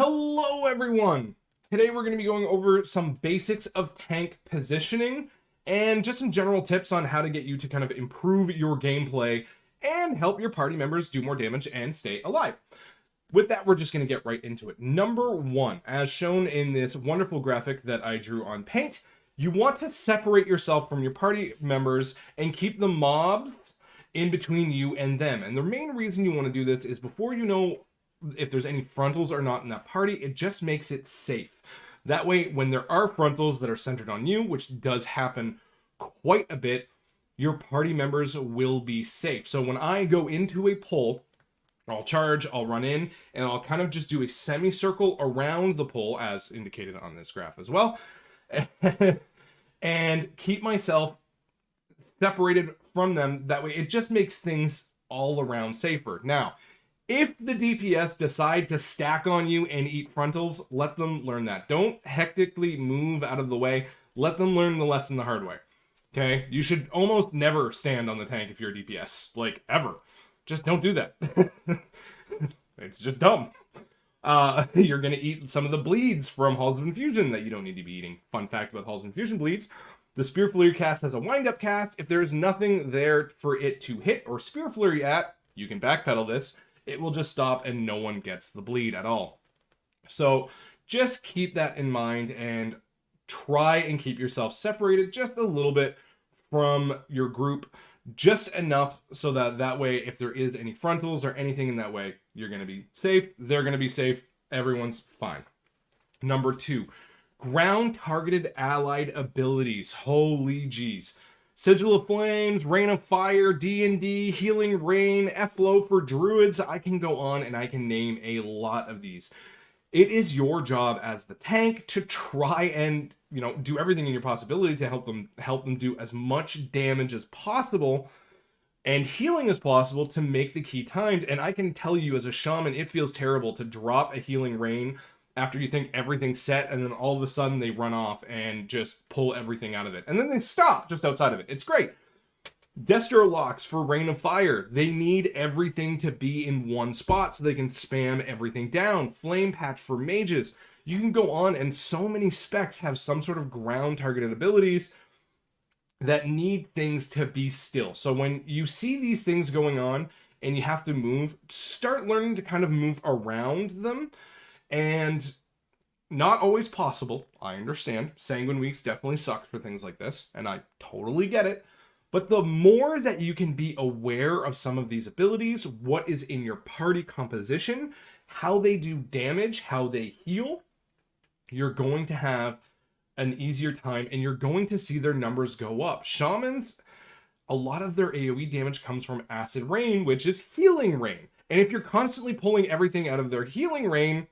Hello everyone! Today we're going to be going over some basics of tank positioning and just some general tips on how to get you to kind of improve your gameplay and help your party members do more damage and stay alive. With that, we're just going to get right into it. Number one, as shown in this wonderful graphic that I drew on Paint, you want to separate yourself from your party members and keep the mobs in between you and them. And the main reason you want to do this is before you know if there's any frontals or not in that party, it just makes it safe. That way, when there are frontals that are centered on you, which does happen quite a bit, your party members will be safe. So when I go into a pull, I'll charge, I'll run in, and I'll kind of just do a semicircle around the pull, as indicated on this graph as well, and keep myself separated from them. That way, it just makes things all around safer. Now, if the DPS decide to stack on you and eat frontals, let them learn that. Don't hectically move out of the way. Let them learn the lesson the hard way. Okay? You should almost never stand on the tank if you're a DPS. Like, ever. Just don't do that. It's just dumb. You're going to eat some of the bleeds from Halls of Infusion that you don't need to be eating. Fun fact about Halls of Infusion bleeds. The Spear Flurry cast has a wind-up cast. If there's nothing there for it to hit or Spear Flurry at, you can backpedal this. It will just stop and no one gets the bleed at all. So just keep that in mind and try and keep yourself separated just a little bit from your group, just enough so that way if there is any frontals or anything in that way, you're going to be safe, they're going to be safe, everyone's fine. Number two, ground targeted allied abilities. Holy jeez. Sigil of Flames, Rain of Fire, D&D, Healing Rain, F-Flow for Druids. I can go on and I can name a lot of these. It is your job as the tank to try and, do everything in your possibility to help them do as much damage as possible and healing as possible to make the key timed. And I can tell you as a shaman, it feels terrible to drop a Healing Rain after you think everything's set, and then all of a sudden they run off and just pull everything out of it. And then they stop just outside of it. It's great. Destro locks for Rain of Fire. They need everything to be in one spot so they can spam everything down. Flame Patch for mages. You can go on, and so many specs have some sort of ground targeted abilities that need things to be still. So when you see these things going on and you have to move, start learning to kind of move around them. And not always possible, I understand. Sanguine weeks definitely suck for things like this, and I totally get it. But the more that you can be aware of some of these abilities, what is in your party composition, how they do damage, how they heal, you're going to have an easier time, and you're going to see their numbers go up. Shamans, a lot of their AoE damage comes from Acid Rain, which is Healing Rain. And if you're constantly pulling everything out of their Healing Rain,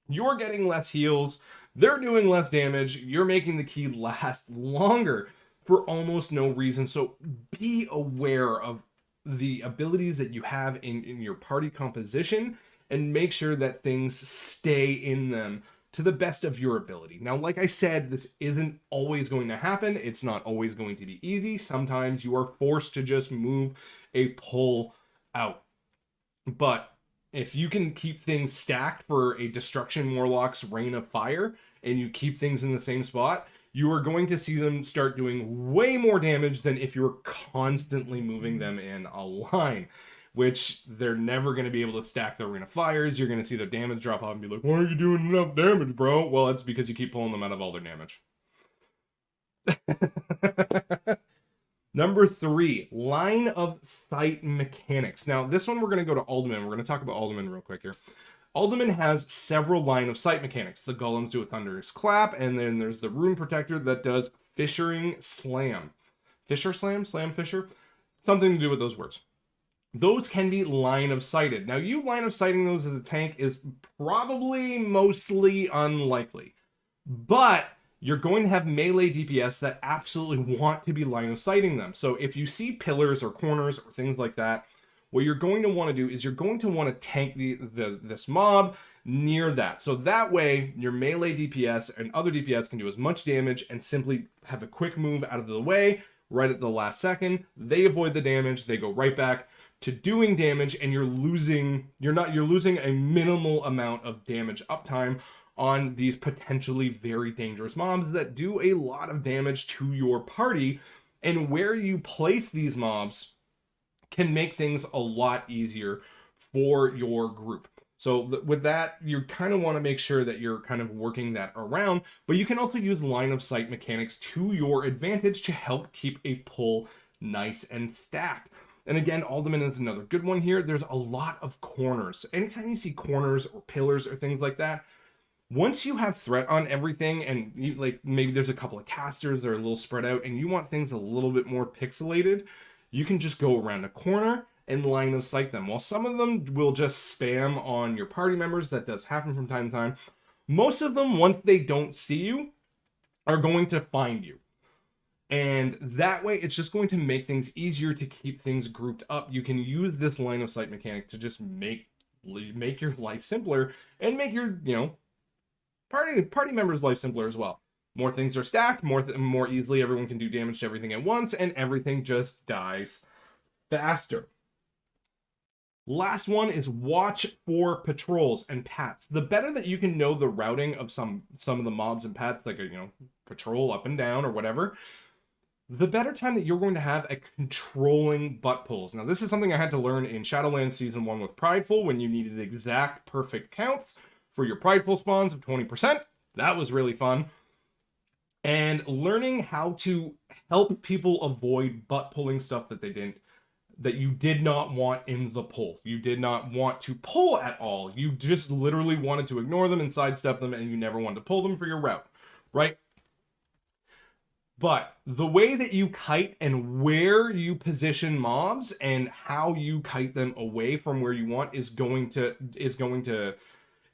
you're getting less heals, they're doing less damage, you're making the key last longer for almost no reason. So be aware of the abilities that you have in your party composition and make sure that things stay in them to the best of your ability. Now, like I said, this isn't always going to happen. It's not always going to be easy. Sometimes you are forced to just move a pull out. But if you can keep things stacked for a Destruction Warlock's Rain of Fire, and you keep things in the same spot, you are going to see them start doing way more damage than if you were constantly moving them in a line, which they're never going to be able to stack their Rain of Fires. You're going to see their damage drop off and be like, why are you doing enough damage, bro? Well, it's because you keep pulling them out of all their damage. Number three, line of sight mechanics. Now, this one we're going to go to Alderman. We're going to talk about Alderman real quick here. Alderman has several line of sight mechanics. The golems do a thunderous clap, and then there's the rune protector that does fissuring slam. Fisher slam? Slam fisher? Something to do with those words. Those can be line of sighted. Now, you line of sighting those as a tank is probably mostly unlikely. But you're going to have melee DPS that absolutely want to be line of sighting them. So if you see pillars or corners or things like that, what you're going to want to do is you're going to want to tank this mob near that. So that way your melee DPS and other DPS can do as much damage and simply have a quick move out of the way right at the last second. They avoid the damage. They go right back to doing damage, and you're losing a minimal amount of damage uptime on these potentially very dangerous mobs that do a lot of damage to your party. And where you place these mobs can make things a lot easier for your group. So with that, you kind of want to make sure that you're kind of working that around, but you can also use line of sight mechanics to your advantage to help keep a pull nice and stacked. And again, Alderman is another good one here. There's a lot of corners. Anytime you see corners or pillars or things like that, once you have threat on everything, and you, like maybe there's a couple of casters that are a little spread out and you want things a little bit more pixelated, you can just go around a corner and line of sight them. While some of them will just spam on your party members, that does happen from time to time, most of them, once they don't see you, are going to find you. And that way, it's just going to make things easier to keep things grouped up. You can use this line of sight mechanic to just make your life simpler and make your, party members' life simpler as well. More things are stacked, more easily everyone can do damage to everything at once, and everything just dies faster. Last one is watch for patrols and paths. The better that you can know the routing of some of the mobs and paths, like patrol up and down or whatever, the better time that you're going to have at controlling butt pulls. Now, this is something I had to learn in Shadowlands Season 1 with Prideful, when you needed exact perfect counts for your Prideful spawns of 20%. That was really fun. And learning how to help people avoid butt pulling stuff that you did not want in the pull. You did not want to pull at all. You just literally wanted to ignore them and sidestep them, and you never wanted to pull them for your route, right? But the way that you kite and where you position mobs and how you kite them away from where you want is going to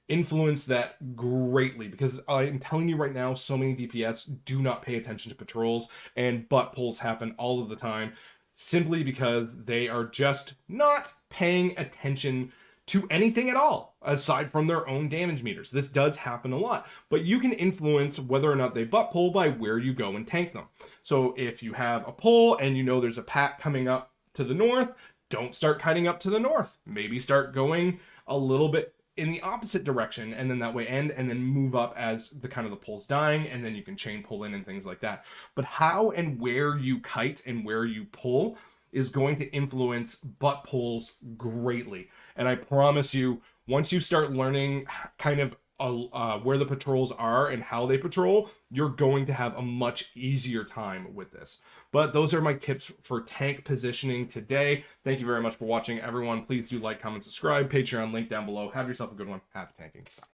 influence that greatly, because I'm telling you right now, so many DPS do not pay attention to patrols, and butt pulls happen all of the time simply because they are just not paying attention to anything at all aside from their own damage meters. This does happen a lot, but you can influence whether or not they butt pull by where you go and tank them. So if you have a pull and you know there's a pack coming up to the north, don't start kiting up to the north. Maybe start going a little bit in the opposite direction, and then that way end, and then move up as the pull's dying, and then you can chain pull in and things like that. But how and where you kite and where you pull is going to influence butt pulls greatly. And I promise you, once you start learning where the patrols are and how they patrol, you're going to have a much easier time with this. But those are my tips for tank positioning today. Thank you very much for watching, everyone. Please do like, comment, subscribe. Patreon link down below. Have yourself a good one. Happy tanking. Bye.